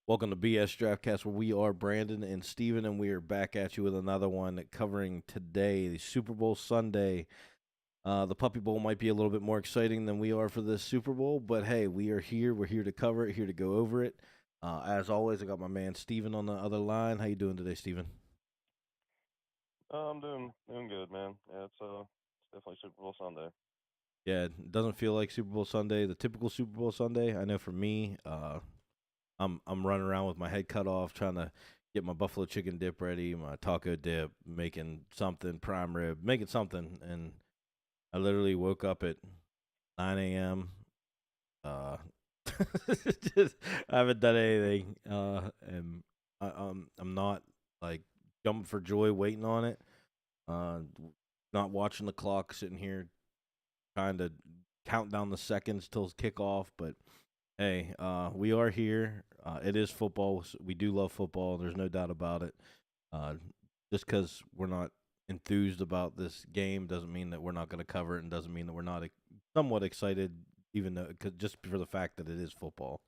Welcome to BS Draftcast, where we are Brandon and Steven, and we are back at you with another one covering today, the Super Bowl Sunday. The Puppy Bowl might be a little bit more exciting than we are for this Super Bowl, but hey, we are here. We're here to cover it, here to go over it. As always, I got my man Steven on the other line. How you doing today, Steven? I'm doing good, man. Yeah, it's definitely Super Bowl Sunday. Yeah, it doesn't feel like Super Bowl Sunday, the typical Super Bowl Sunday. I know for me, I'm running around with my head cut off, trying to get my buffalo chicken dip ready, my taco dip, making something prime rib, making something, and I literally woke up at 9 a.m. Uh, just, I haven't done anything, and I'm not like jumping for joy waiting on it. Uh, Not watching the clock, sitting here trying to count down the seconds till kickoff, but hey, we are here. It is football. We do love football. There's no doubt about it. Uh, just because we're not enthused about this game doesn't mean that we're not going to cover it, and doesn't mean that we're not somewhat excited, even though just for the fact that it is football.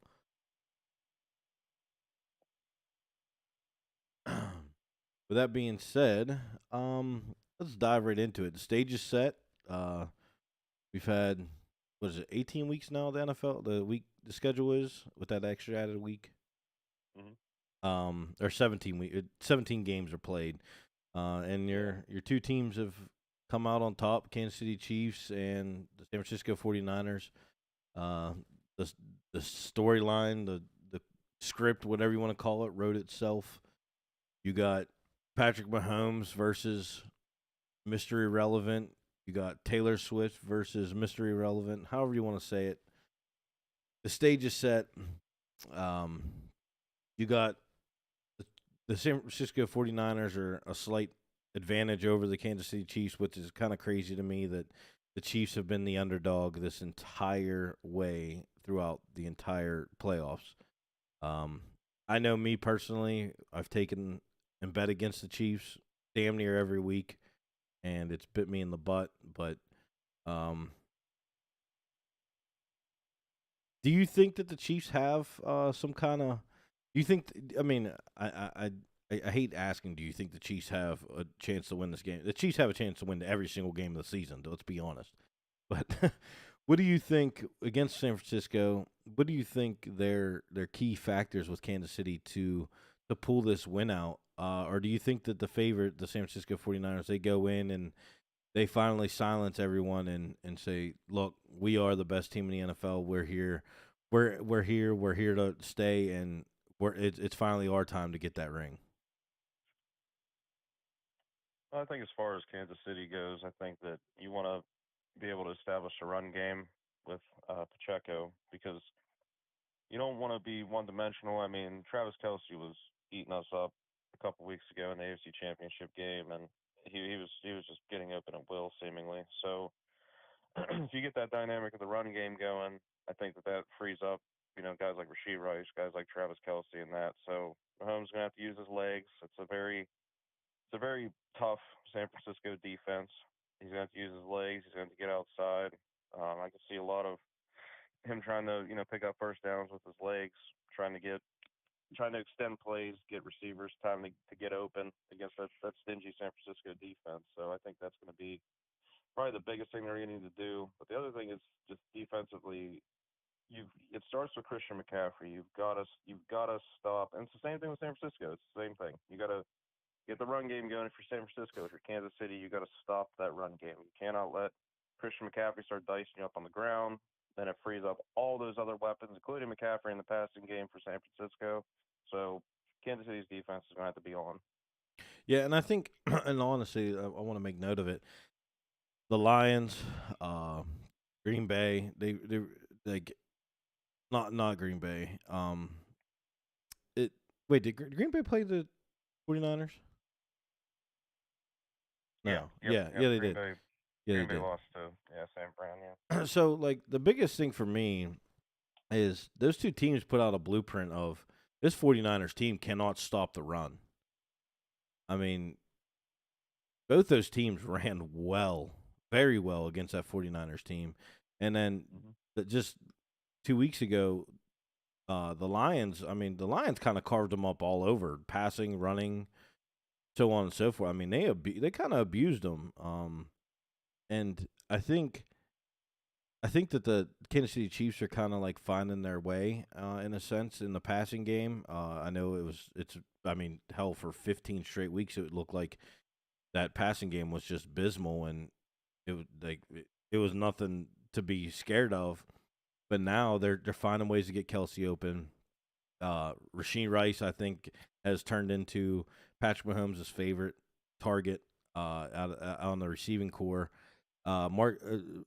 With that being said, let's dive right into it. The stage is set. Uh, we've had what is it, 18 weeks now? The NFL, the schedule is with that extra added week. hmm Or 17 games are played. And Yeah, your two teams have come out on top, Kansas City Chiefs and the San Francisco 49ers. Uh, the the storyline, the script, whatever you want to call it, wrote itself. You got Patrick Mahomes versus Mr. Irrelevant. You got Taylor Swift versus Mr. Irrelevant. However you want to say it. The stage is set. Um, you got the San Francisco 49ers are a slight advantage over the Kansas City Chiefs, which is kind of crazy to me that the Chiefs have been the underdog this entire way throughout the entire playoffs. Um, I know me personally, I've taken and bet against the Chiefs damn near every week, and it's bit me in the butt. But um, do you think that the Chiefs have some kind of? Do you think? I mean, I hate asking. Do you think the Chiefs have a chance to win this game? The Chiefs have a chance to win every single game of the season. Let's be honest. But what do you think against San Francisco? What do you think their key factors with Kansas City to pull this win out? Or do you think that the favorite, the San Francisco 49ers, they go in and they finally silence everyone and say, "Look, we are the best team in the NFL. We're here. We're here. We're here to stay, and it's finally our time to get that ring." I think as far as Kansas City goes, I think that you want to be able to establish a run game with Pacheco because you don't want to be one-dimensional. I mean, Travis Kelsey was eating us up a couple weeks ago in the AFC Championship game, and he was just getting open at will seemingly. So if you get that dynamic of the run game going, I think that frees up, guys like Rasheed Rice, guys like Travis Kelsey, and that. So Mahomes gonna have to use his legs. It's a very tough San Francisco defense. He's gonna have to use his legs. He's gonna have to get outside. I can see a lot of him trying to pick up first downs with his legs, trying to get trying to extend plays, get receivers time to get open against that stingy San Francisco defense. So I think that's going to be probably the biggest thing they're going to need to do. But the other thing is just defensively, it starts with Christian McCaffrey. You've got to stop, and it's the same thing with San Francisco. It's the same thing. You got to get the run game going for San Francisco. If you're Kansas City, you got to stop that run game. You cannot let Christian McCaffrey start dicing you up on the ground. Then it frees up all those other weapons, including McCaffrey in the passing game for San Francisco. So Kansas City's defense is going to have to be on. Yeah, and I think, and honestly, I want to make note of it. The Lions, uh, Green Bay, they like not Green Bay. It Wait, did Green Bay play the 49ers? Yeah, No. yep, yep. Yeah, they Green did. Bay, Yeah, they Green Bay did. lost to San Fran. Yeah. So like the biggest thing for me is those two teams put out a blueprint of this 49ers team cannot stop the run. I mean, both those teams ran well, very well against that 49ers team. And then hmm just 2 weeks ago, The Lions, I mean, the Lions kind of carved them up all over, passing, running, so on and so forth. I mean, they kind of abused them. And I think that the Kansas City Chiefs are kind of like finding their way, in a sense, in the passing game. I know I mean, hell, for 15 straight weeks, it looked like that passing game was just abysmal, and it was nothing to be scared of. But now they're finding ways to get Kelsey open. Rasheed Rice, I think, has turned into Patrick Mahomes' favorite target, on the receiving core. MVS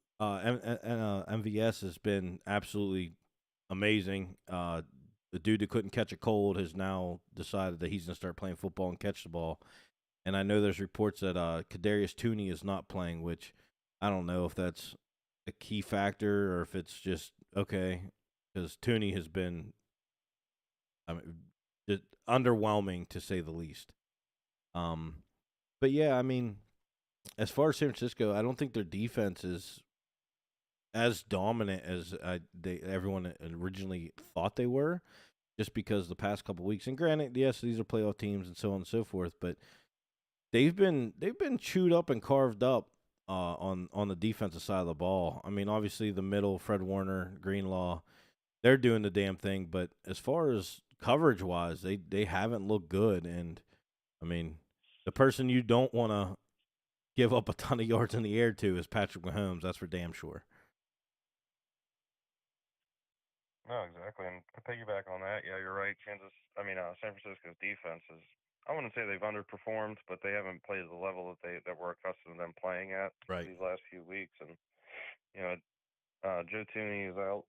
has been absolutely amazing. The dude that couldn't catch a cold has now decided that he's going to start playing football and catch the ball. And I know there's reports that Kadarius Toney is not playing, which I don't know if that's a key factor or if it's just okay, because Toney has been, I mean, just underwhelming to say the least. But yeah, I mean, as far as San Francisco, I don't think their defense is as dominant as everyone originally thought they were, just because the past couple weeks. And granted, yes, these are playoff teams and so on and so forth, but they've been chewed up and carved up, on the defensive side of the ball. I mean, obviously the middle, Fred Warner, Greenlaw, they're doing the damn thing. But as far as coverage wise, they haven't looked good. And I mean, the person you don't want to give up a ton of yards in the air to is Patrick Mahomes. That's for damn sure. No, exactly. And to piggyback on that, yeah, you're right. San Francisco's defense is, I wouldn't say they've underperformed, but they haven't played at the level that we're accustomed to them playing at Right. these last few weeks. And you know, Joe Tooney is out,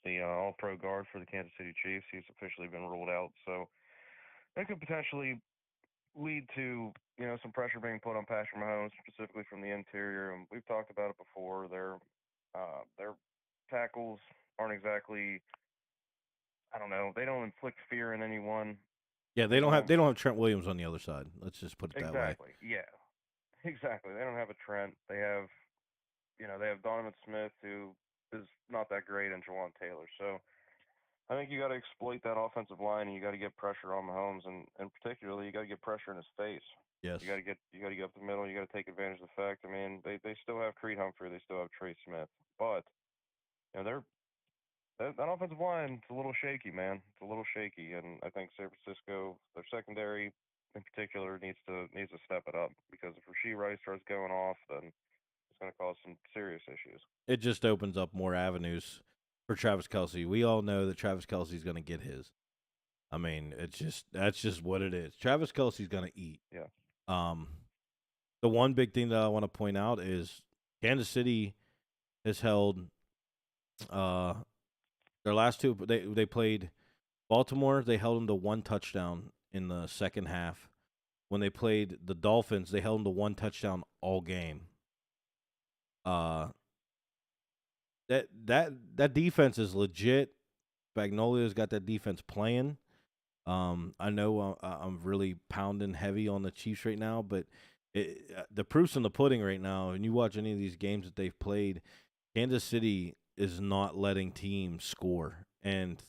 the All-Pro guard for the Kansas City Chiefs. He's officially been ruled out, so that could potentially lead to some pressure being put on Patrick Mahomes, specifically from the interior. And we've talked about it before. Their tackles aren't exactly, I don't know, they don't inflict fear in anyone. Yeah, They don't. they don't have Trent Williams on the other side. Let's just put it that way. Exactly. Yeah. Exactly. They don't have a Trent. They have Donovan Smith, who is not that great, and Jawan Taylor. So I think you got to exploit that offensive line, and you got to get pressure on Mahomes, and particularly you got to get pressure in his face. Yes. You got to get up the middle. You got to take advantage of the fact. I mean, they still have Creed Humphrey. They still have Trey Smith, but that offensive line is a little shaky, man. It's a little shaky, and I think San Francisco, their secondary in particular, needs to step it up, because if Rasheed Rice starts going off, then it's going to cause some serious issues. It just opens up more avenues for Travis Kelce. We all know that Travis Kelce's going to get his. I mean, that's just what it is. Travis Kelce's going to eat. Yeah. The one big thing that I want to point out is Kansas City has held their last two. They played Baltimore. They held them to one touchdown in the second half. When they played the Dolphins, they held them to one touchdown all game. That defense is legit. Spagnolia's got that defense playing. I know I'm really pounding heavy on the Chiefs right now, but the proof's in the pudding right now. And you watch any of these games that they've played, Kansas City is not letting teams score. And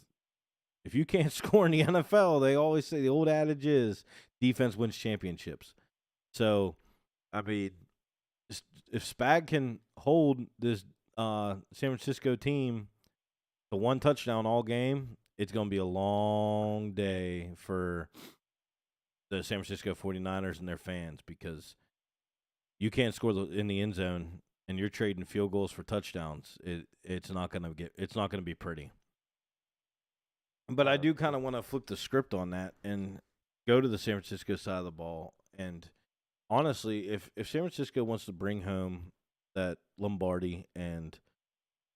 if you can't score in the NFL, they always say, the old adage is defense wins championships. So, I mean, if Spag can hold this San Francisco team to one touchdown all game, it's going to be a long day for the San Francisco 49ers and their fans, because you can't score in the end zone and you're trading field goals for touchdowns. It's not going to be pretty. But I do kind of want to flip the script on that and go to the San Francisco side of the ball. And honestly, if San Francisco wants to bring home that Lombardi, and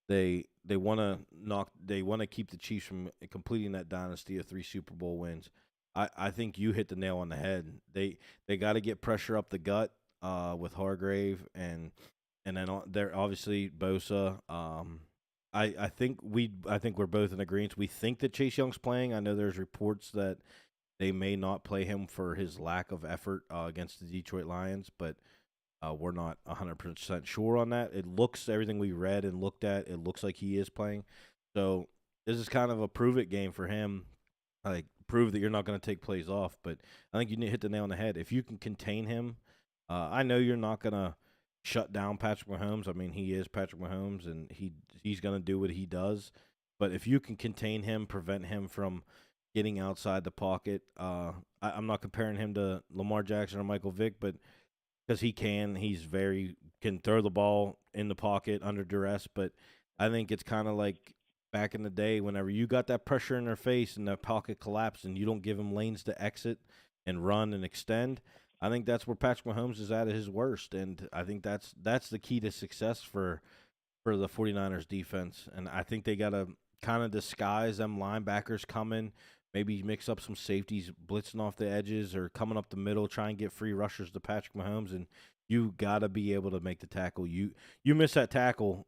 they want to keep the Chiefs from completing that dynasty of 3 Super Bowl wins, I think you hit the nail on the head. They got to get pressure up the gut with Hargrave, and then they're obviously Bosa. I think we're both in agreement. We think that Chase Young's playing. I know there's reports that they may not play him for his lack of effort against the Detroit Lions, but we're not 100% sure on that. It looks, everything we read and looked at, it looks like he is playing. So is kind of a prove it game for him. Like, prove that you're not going to take plays off. But I think you hit the nail on the head. If you can contain him, I know you're not going to shut down Patrick Mahomes. I mean, he is Patrick Mahomes, and he's going to do what he does. But if you can contain him, prevent him from getting outside the pocket, I'm not comparing him to Lamar Jackson or Michael Vick, but because he's can throw the ball in the pocket under duress. But I think it's kind of like back in the day, whenever you got that pressure in their face and the pocket collapsed and you don't give them lanes to exit and run and extend. I think that's where Patrick Mahomes is at his worst, and I think that's the key to success for the 49ers defense. And I think they got to kind of disguise them linebackers coming, maybe mix up some safeties blitzing off the edges or coming up the middle, try and get free rushers to Patrick Mahomes, and you got to be able to make the tackle. You miss that tackle,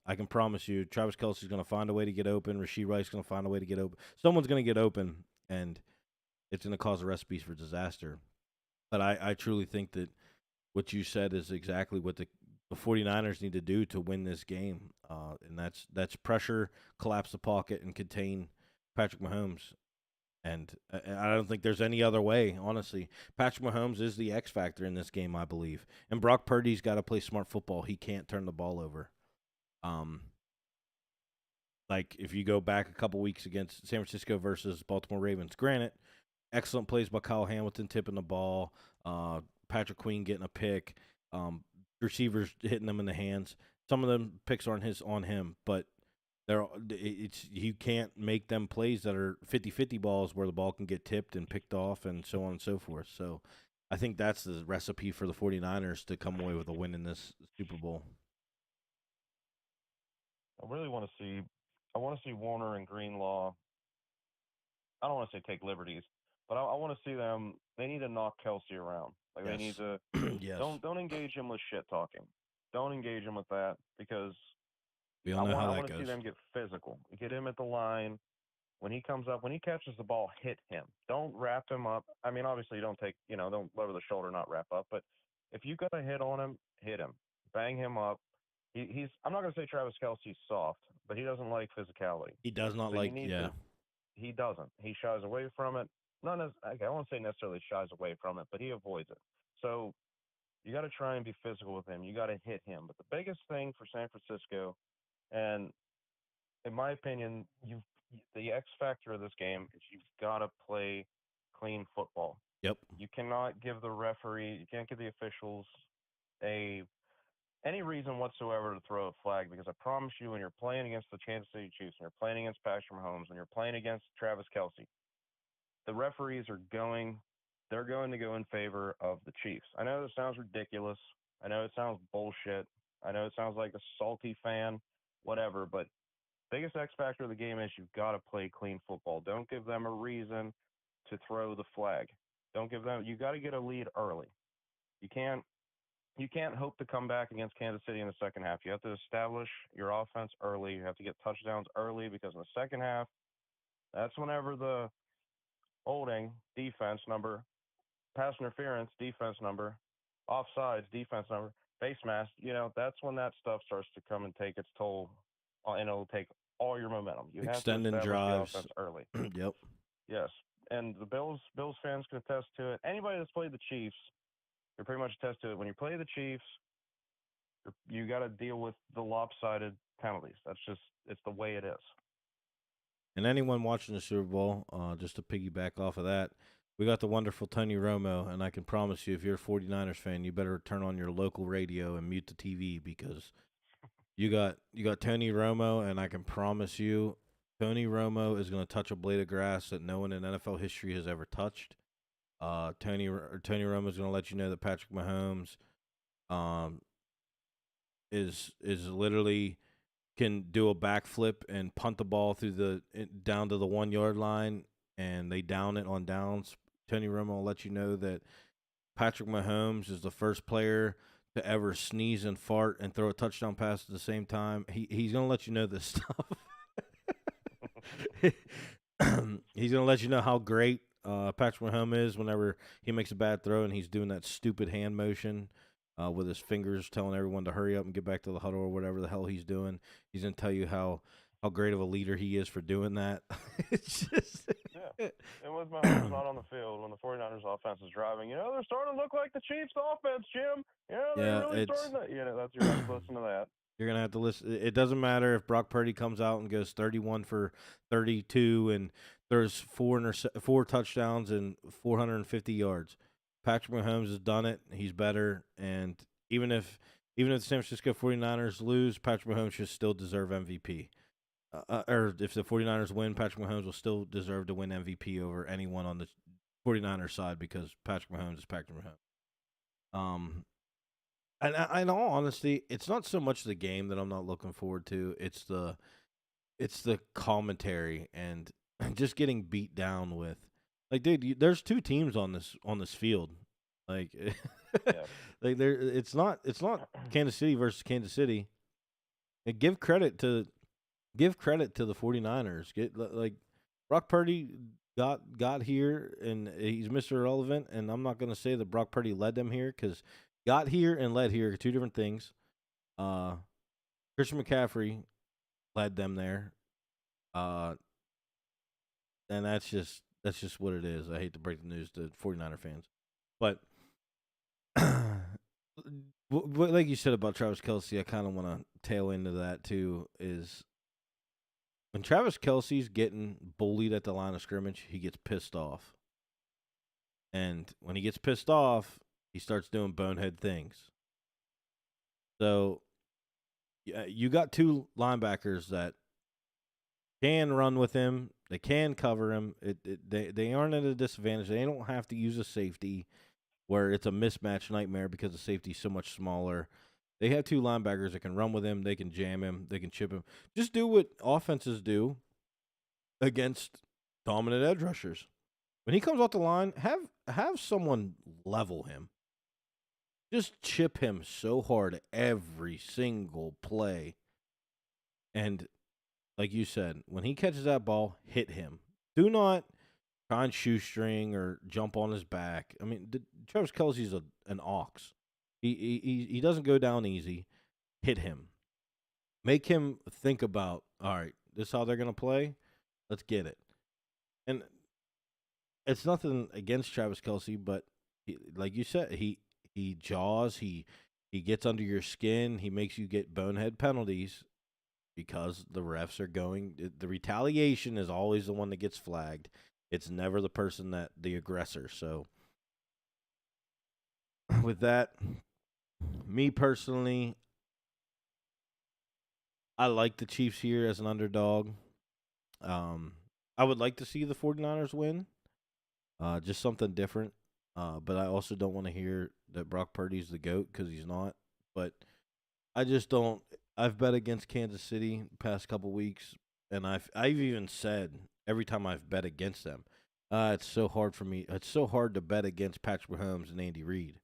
I can promise you, Travis Kelce's going to find a way to get open. Rashee Rice going to find a way to get open. Someone's going to get open, and it's going to cause a recipe for disaster. But I truly think that what you said is exactly what the 49ers need to do to win this game, and that's pressure, collapse the pocket, and contain Patrick Mahomes. And I don't think there's any other way, honestly. Patrick Mahomes is the X factor in this game, I believe. And Brock Purdy's got to play smart football. He can't turn the ball over. Like if you go back a couple weeks against San Francisco versus Baltimore Ravens, granted, excellent plays by Kyle Hamilton tipping the ball, Patrick Queen getting a pick, receivers hitting them in the hands. Some of them picks aren't on him, but you can't make them plays that are 50-50 balls where the ball can get tipped and picked off and so on and so forth. So I think that's the recipe for the 49ers to come away with a win in this Super Bowl. I really want to see Warner and Greenlaw. I don't want to say take liberties, but I want to see them. They need to knock Kelce around. Like Yes. They need to. Yes. Don't engage him with shit talking. Don't engage him with that because We all know how that I want to goes. see them get physical. Get him at the line. When he comes up, when he catches the ball, hit him. Don't wrap him up. I mean, obviously, don't lower the shoulder, not wrap up. But if you got a hit on him, hit him. Bang him up. I'm not going to say Travis Kelce's soft, but he doesn't like physicality. He does not So like, he doesn't. He shies away from it. I won't say necessarily shies away from it, but he avoids it. So you got to try and be physical with him. You got to hit him. But the biggest thing for San Francisco, and in my opinion, the X factor of this game is you've got to play clean football. Yep. You cannot give the referee, you can't give the officials any reason whatsoever to throw a flag, because I promise you, when you're playing against the Kansas City Chiefs, when you're playing against Patrick Mahomes, when you're playing against Travis Kelce, the referees they're going to go in favor of the Chiefs. I know this sounds ridiculous. I know it sounds bullshit. I know it sounds like a salty fan, whatever, but biggest X factor of the game is you've got to play clean football. Don't give them a reason to throw the flag. You got to get a lead early. You can't hope to come back against Kansas City in the second half. You have to establish your offense early. You have to get touchdowns early, because in the second half, that's whenever the holding defense number, pass interference defense number, offsides defense number, face mask, that's when that stuff starts to come and take its toll, and it'll take all your momentum. You Extending have to establish drives the offense early. Yep. Yes, and the Bills fans can attest to it. Anybody that's played the Chiefs, you're pretty much attest to it. When you play the Chiefs, you got to deal with the lopsided penalties. It's the way it is. And anyone watching the Super Bowl, just to piggyback off of that, we got the wonderful Tony Romo, and I can promise you, if you're a 49ers fan, you better turn on your local radio and mute the TV, because you got Tony Romo, and I can promise you, Tony Romo is going to touch a blade of grass that no one in NFL history has ever touched. Tony Romo is going to let you know that Patrick Mahomes is literally can do a backflip and punt the ball down to the 1 yard line, and they down it on downs. Tony Romo will let you know that Patrick Mahomes is the first player to ever sneeze and fart and throw a touchdown pass at the same time. He's going to let you know this stuff. He's going to let you know how great Patrick Mahomes is whenever he makes a bad throw and he's doing that stupid hand motion with his fingers telling everyone to hurry up and get back to the huddle or whatever the hell he's doing. He's going to tell you how how great of a leader he is for doing that. It's just Yeah. And with Mahomes not on the field, when the 49ers offense is driving, they're starting to look like the Chiefs offense, Jim. They're yeah, really it's starting to, that's you're going to have to listen to that. you're gonna have to listen. It doesn't matter if Brock Purdy comes out and goes 31 for 32 and there's four touchdowns and 450 yards. Patrick Mahomes has done it. He's better, and even if the San Francisco 49ers lose, Patrick Mahomes should still deserve MVP. Or if the 49ers win, Patrick Mahomes will still deserve to win MVP over anyone on the 49ers side because Patrick Mahomes is Patrick Mahomes. And in all honesty, it's not so much the game that I'm not looking forward to. It's the commentary and just getting beat down with. Like, dude, there's two teams on this field. Like, Yeah. like it's not Kansas City versus Kansas City. And give credit to the 49ers. Like Brock Purdy got here and he's Mr. Irrelevant, and I'm not going to say that Brock Purdy led them here because got here and led here are two different things. Christian McCaffrey led them there. And that's just what it is. I hate to break the news to 49er fans. But like you said about Travis Kelce, I kind of want to tail into that too, is when Travis Kelce's getting bullied at the line of scrimmage, he gets pissed off. And when he gets pissed off, he starts doing bonehead things. So you got two linebackers that can run with him. They can cover him. They aren't at a disadvantage. They don't have to use a safety where it's a mismatch nightmare because the safety's so much smaller. They have two linebackers that can run with him. They can jam him. They can chip him. Just do what offenses do against dominant edge rushers. When he comes off the line, have someone level him. Just chip him so hard every single play. And like you said, when he catches that ball, hit him. Do not try and shoestring or jump on his back. I mean, Travis Kelce's an ox. He doesn't go down easy. Hit him. Make him think about, all right, this is how they're going to play. Let's get it. And it's nothing against Travis Kelce, but like you said, he jaws, he gets under your skin, he makes you get bonehead penalties because the refs are going. The retaliation is always the one that gets flagged. It's never the person the aggressor. So with that, me personally, I like the Chiefs here as an underdog. I would like to see the 49ers win. Just something different. But I also don't want to hear that Brock Purdy's the GOAT because he's not. But I just don't. I've bet against Kansas City the past couple weeks, and I've even said every time I've bet against them, it's so hard for me. It's so hard to bet against Patrick Mahomes and Andy Reid.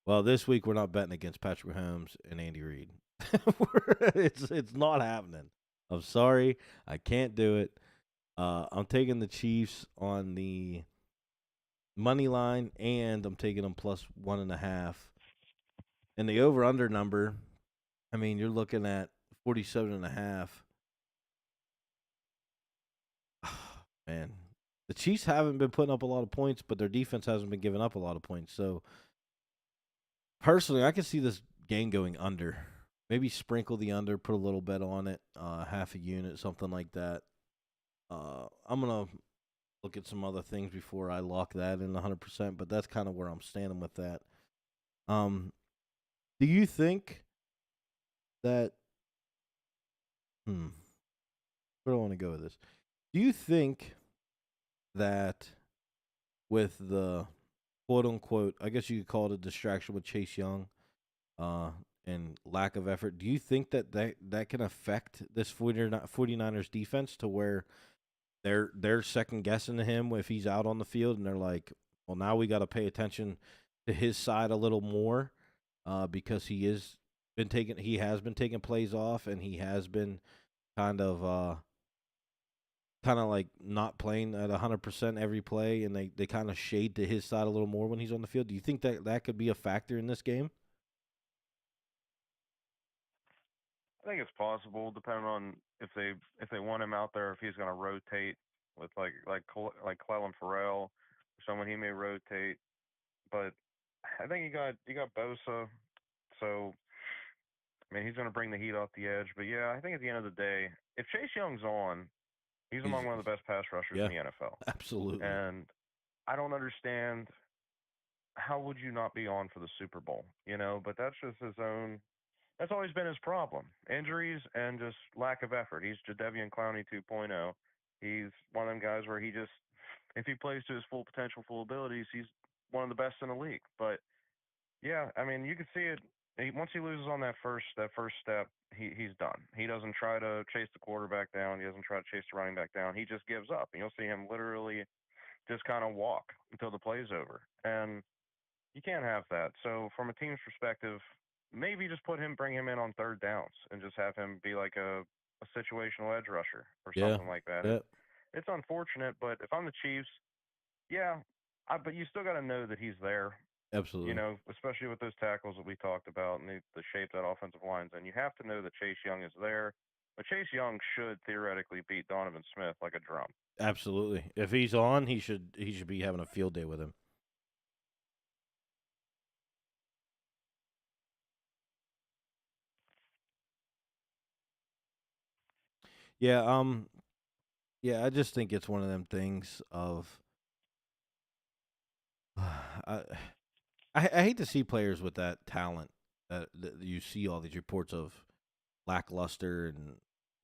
Well, this week we're not betting against Patrick Mahomes and Andy Reid. It's not happening. I'm sorry, I can't do it. I'm taking the Chiefs on the money line, and I'm taking them plus 1.5. And the over-under number, I mean, you're looking at 47.5. Man, the Chiefs haven't been putting up a lot of points, but their defense hasn't been giving up a lot of points. So, personally, I can see this game going under. Maybe sprinkle the under, put a little bet on it, half a unit, something like that. I'm going to look at some other things before I lock that in 100%, but that's kind of where I'm standing with that. Do you think that where do I want to go with this? Do you think that with the quote unquote, I guess you could call it a distraction with Chase Young, and lack of effort, do you think that can affect this 49ers defense to where they're second guessing to him if he's out on the field, and they're like, well, now we got to pay attention to his side a little more, because he has been taking plays off, and he has been kind of like not playing at 100% every play, and they kind of shade to his side a little more when he's on the field. Do you think that could be a factor in this game? I think it's possible, depending on if they want him out there, if he's going to rotate with like Clelin Ferrell, someone he may rotate. But I think you got Bosa, so I mean he's going to bring the heat off the edge. But yeah, I think at the end of the day, if Chase Young's on, he's He's among one of the best pass rushers in yeah, the NFL. absolutely. And I don't understand how would you not be on for the Super Bowl, you know? But that's just his own. That's always been his problem: injuries and just lack of effort. He's Jadeveon Clowney 2.0. He's one of them guys where he just, if he plays to his full potential, full abilities, he's one of the best in the league. But yeah, I mean, you can see it. Once he loses on that first step, he's done. He doesn't try to chase the quarterback down. He doesn't try to chase the running back down. He just gives up. And you'll see him literally just kind of walk until the play's over. And you can't have that. So from a team's perspective, maybe just bring him in on third downs and just have him be like a situational edge rusher or Yeah, something like that. yeah, It's unfortunate, but if I'm the Chiefs, yeah, but you still got to know that he's there. You absolutely. know, especially with those tackles that we talked about and the shape that offensive line's in. You have to know that Chase Young is there. But Chase Young should theoretically beat Donovan Smith like a drum. Absolutely. If he's on, he should be having a field day with him. Yeah, yeah, I just think it's one of them things of I I hate to see players with that talent that you see all these reports of lackluster and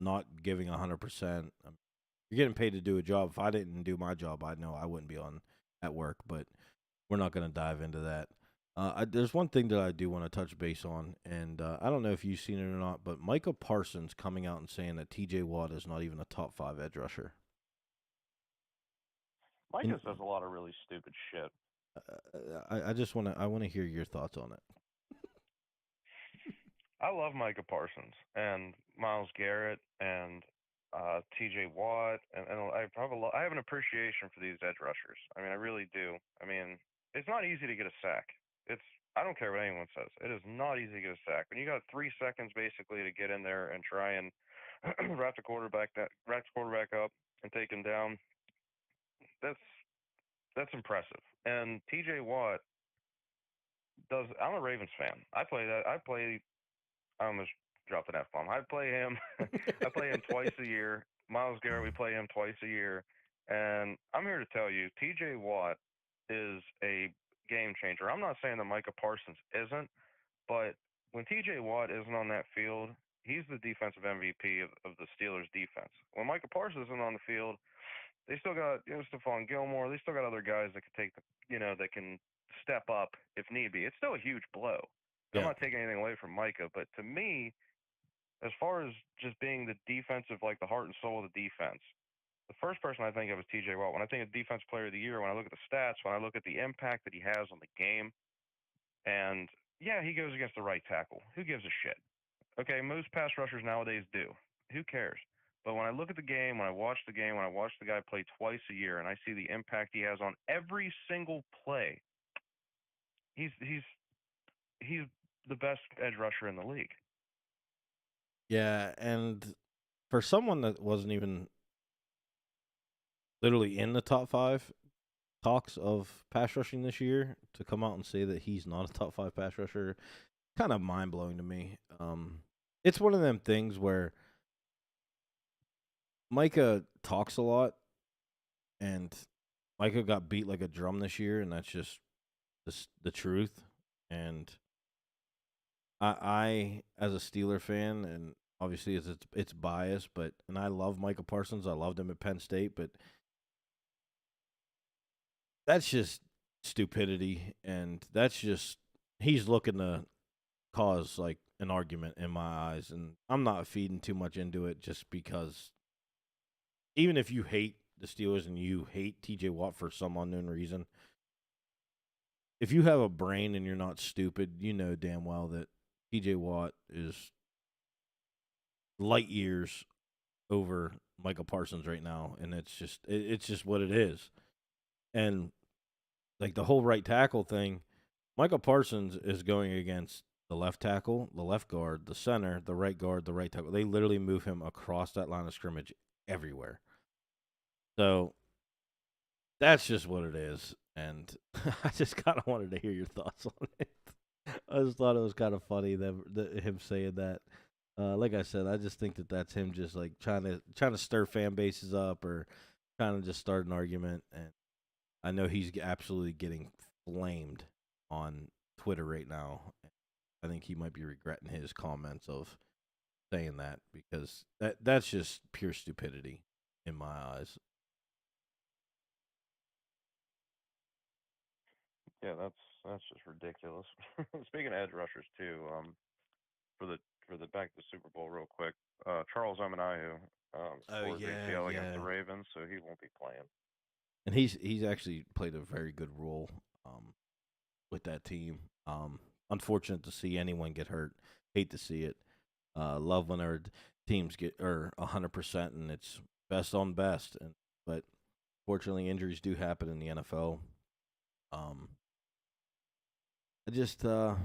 not giving 100%. You're getting paid to do a job. If I didn't do my job, I know I wouldn't be on at work. But we're not going to dive into that. There's one thing that I do want to touch base on, and I don't know if you've seen it or not, but Micah Parsons coming out and saying that T.J. Watt is not even a top 5 edge rusher. Micah And says a lot of really stupid shit. I just want to hear your thoughts on it. I love Micah Parsons and Miles Garrett and T.J. Watt, and I have an appreciation for these edge rushers. I mean, I really do. I mean, it's not easy to get a sack. It's I don't care what anyone says. It is not easy to get a sack. When you got 3 seconds basically to get in there and try and wrap the quarterback up and take him down, that's that's impressive. And T.J. Watt does. I'm a Ravens fan. I play that. I almost dropped an F bomb. I play him. I play him twice a year. Miles Garrett, we play him twice a year, and I'm here to tell you, T.J. Watt is a game changer. I'm not saying that Micah Parsons isn't, but when T.J. Watt isn't on that field, he's the defensive MVP of the Steelers' defense. When Micah Parsons isn't on the field, they still got Stephon Gilmore. They still got other guys that can that can step up if need be. It's still a huge blow. I'm Yeah, not taking anything away from Micah, but to me, as far as just being the defensive, like the heart and soul of the defense, the first person I think of is T.J. Watt. When I think of Defense Player of the Year, when I look at the stats, when I look at the impact that he has on the game, and yeah, he goes against the right tackle. Who gives a shit? Okay, most pass rushers nowadays do. Who cares? But when I look at the game, when I watch the game, when I watch the guy play twice a year, and I see the impact he has on every single play, he's he's he's the best edge rusher in the league. yeah, and for someone that wasn't even literally in the top 5 talks of pass rushing this year to come out and say that he's not a top 5 pass rusher, kind of mind blowing to me. It's one of them things where Micah talks a lot, and Micah got beat like a drum this year, and that's just the truth. And I as a Steeler fan, and obviously it's biased, but and I love Micah Parsons. I loved him at Penn State, but that's just stupidity, and that's just he's looking to cause like an argument in my eyes, and I'm not feeding too much into it just because even if you hate the Steelers and you hate TJ Watt for some unknown reason, if you have a brain and you're not stupid, you know damn well that TJ Watt is light years over Michael Parsons right now, and it's just what it is. And like the whole right tackle thing, Michael Parsons is going against the left tackle, the left guard, the center, the right guard, the right tackle. They literally move him across that line of scrimmage everywhere. So that's just what it is. And I just kind of wanted to hear your thoughts on it. I just thought it was kind of funny that him saying that. Like I said, I just think that that's him just like trying to stir fan bases up or trying to just start an argument. And I know he's absolutely getting flamed on Twitter right now. I think he might be regretting his comments of saying that because that's just pure stupidity in my eyes. Yeah, that's just ridiculous. Speaking of edge rushers too, for the back to the Super Bowl real quick, Charles Omenihu Oh tore his yeah, ACL against the yeah. Ravens, so he won't be playing. And he's actually played a very good role with that team. Unfortunate to see anyone get hurt. Hate to see it. Love when our teams get 100% and it's best on best. But fortunately, injuries do happen in the NFL. I just I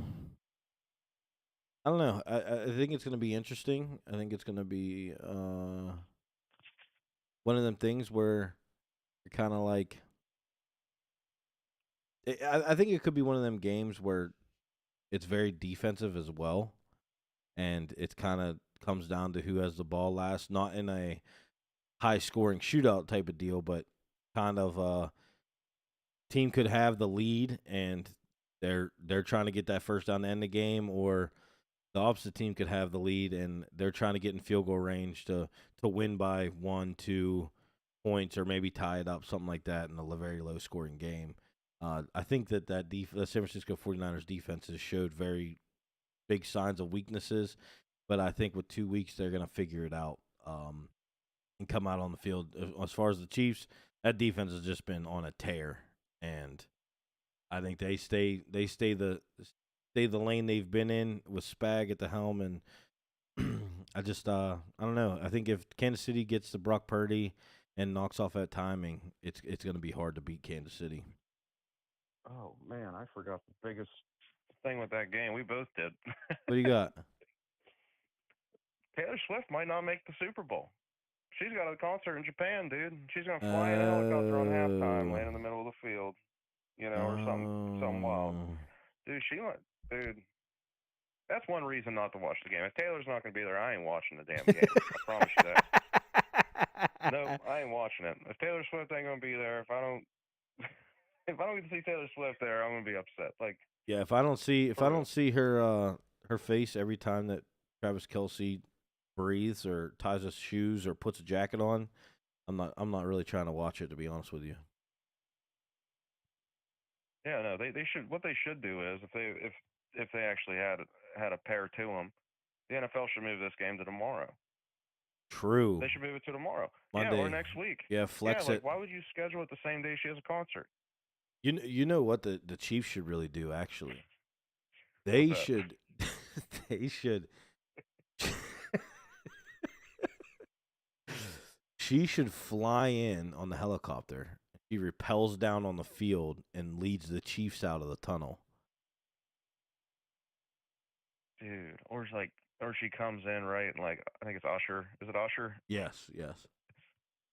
don't know. I think it's going to be interesting. I think it's going to be one of them things where you're kind of like. I think it could be one of them games where it's very defensive as well, and it kind of comes down to who has the ball last. Not in a high scoring shootout type of deal, but kind of team could have the lead and they're trying to get that first down to end the game, or the opposite team could have the lead and they're trying to get in field goal range to win by 1-2 points or maybe tie it up, something like that in a very low scoring game. I think that the San Francisco 49ers defense has showed very big signs of weaknesses, but I think with 2 weeks they're going to figure it out and come out on the field. As far as the Chiefs, that defense has just been on a tear, and I think they stay the lane they've been in with Spag at the helm, and I don't know. I think if Kansas City gets to Brock Purdy and knocks off that timing, it's going to be hard to beat Kansas City. Oh man, I forgot the biggest thing with that game. We both did. What do you got? Taylor Swift might not make the Super Bowl. She's got a concert in Japan, dude. She's gonna fly in a helicopter on halftime, Oh, land in the middle of the field, or something wild. Dude, dude. That's one reason not to watch the game. If Taylor's not gonna be there, I ain't watching the damn game. I promise you that. No, I ain't watching it. If Taylor Swift ain't gonna be there, if I don't get to see Taylor Swift there, I'm gonna be upset. Like, yeah, if I don't see her face every time that Travis Kelce breathes or ties his shoes or puts a jacket on, I'm not really trying to watch it, to be honest with you. yeah, no, they should. What they should do is if they actually had a pair to them, the NFL should move this game to tomorrow. True. They should move it to tomorrow. Monday. Yeah, or next week. Yeah, flex it. Why would you schedule it the same day she has a concert? You know what the Chiefs should really do, actually? What's They that? should they should she should fly in on the helicopter. She repels down on the field and leads the Chiefs out of the tunnel. Dude, or she comes in right and like I think it's Usher. Is it Usher? Yes.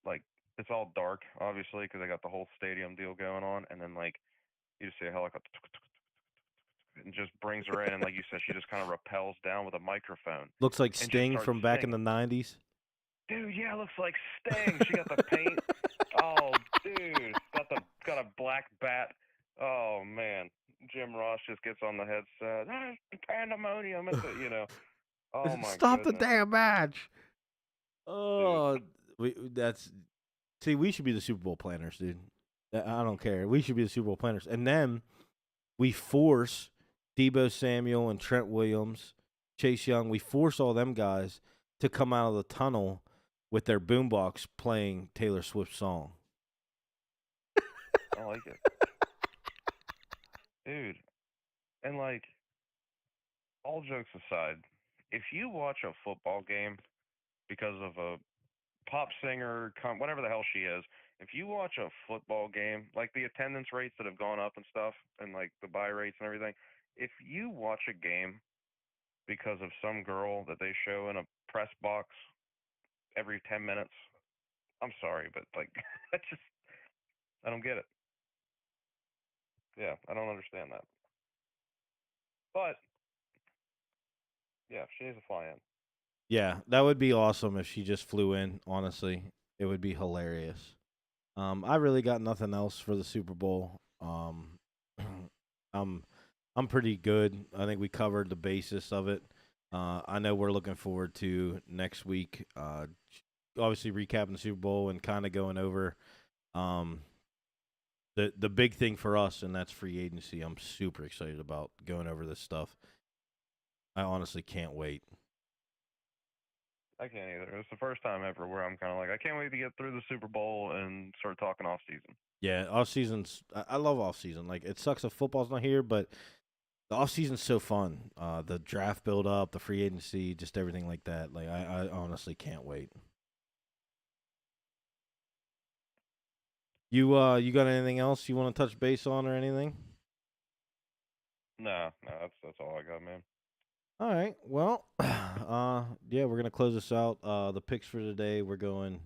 Like it's all dark, obviously, because they got the whole stadium deal going on, and then like you just see a helicopter and just brings her in, and like you said, she just kind of rappels down with a microphone. Looks like Sting from back in the 90s. Dude, yeah, looks like Sting. She got the paint. Oh, dude, got a black bat. Oh man, Jim Ross just gets on the headset. Pandemonium, Oh my Stop goodness. the damn match. Oh, dude. we should be the Super Bowl planners, dude. I don't care. We should be the Super Bowl planners, and then we force Deebo Samuel and Trent Williams, Chase Young. We force all them guys to come out of the tunnel with their boombox playing Taylor Swift's song. I like it, dude. And like, all jokes aside, if you watch a football game because of a pop singer, whatever the hell she is, if you watch a football game, like the attendance rates that have gone up and stuff, and like the buy rates and everything, if you watch a game because of some girl that they show in a press box every 10 minutes. I'm sorry, but like, I don't get it. Yeah, I don't understand that. But yeah, she needs to fly in. Yeah, that would be awesome if she just flew in. Honestly, it would be hilarious. I really got nothing else for the Super Bowl. I'm I'm pretty good. I think we covered the basis of it. I know we're looking forward to next week. Obviously recapping the Super Bowl and kind of going over um, the big thing for us, and that's free agency. I'm super excited about going over this stuff. I honestly can't wait. I can't either. It's the first time ever where I'm kind of like, I can't wait to get through the Super Bowl and start talking off season. Yeah, off seasons. I love off season. Like it sucks if football's not here, but the off season's so fun. The draft build up, the free agency, just everything like that. Like I honestly can't wait. You got anything else you want to touch base on or anything? No, that's all I got, man. All right. Well, yeah, we're gonna close this out. The picks for today, we're going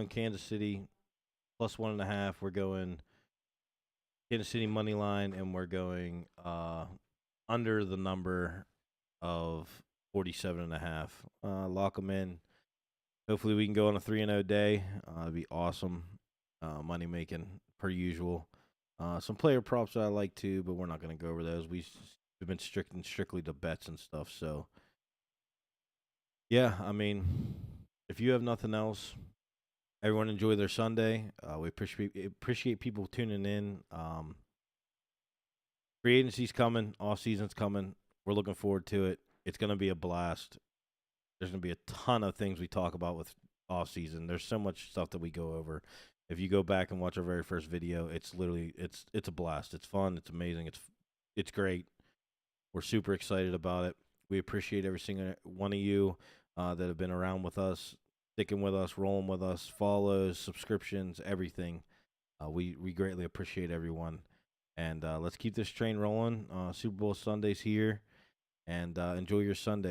Kansas City plus 1.5. We're going Kansas City money line, and we're going under the number of 47.5. Lock them in. Hopefully, we can go on a 3-0 day. It'd be awesome. Money making per usual. Some player props that I like too, but we're not going to go over those. We've been strictly to bets and stuff. So, yeah, I mean, if you have nothing else, everyone enjoy their Sunday. We appreciate people tuning in. Free agency's coming, off season's coming. We're looking forward to it. It's going to be a blast. There's going to be a ton of things we talk about with off season. There's so much stuff that we go over. If you go back and watch our very first video, it's literally it's a blast. It's fun. It's amazing. It's great. We're super excited about it. We appreciate every single one of you that have been around with us, sticking with us, rolling with us, follows, subscriptions, everything. We greatly appreciate everyone. And let's keep this train rolling. Super Bowl Sunday's here. And enjoy your Sunday.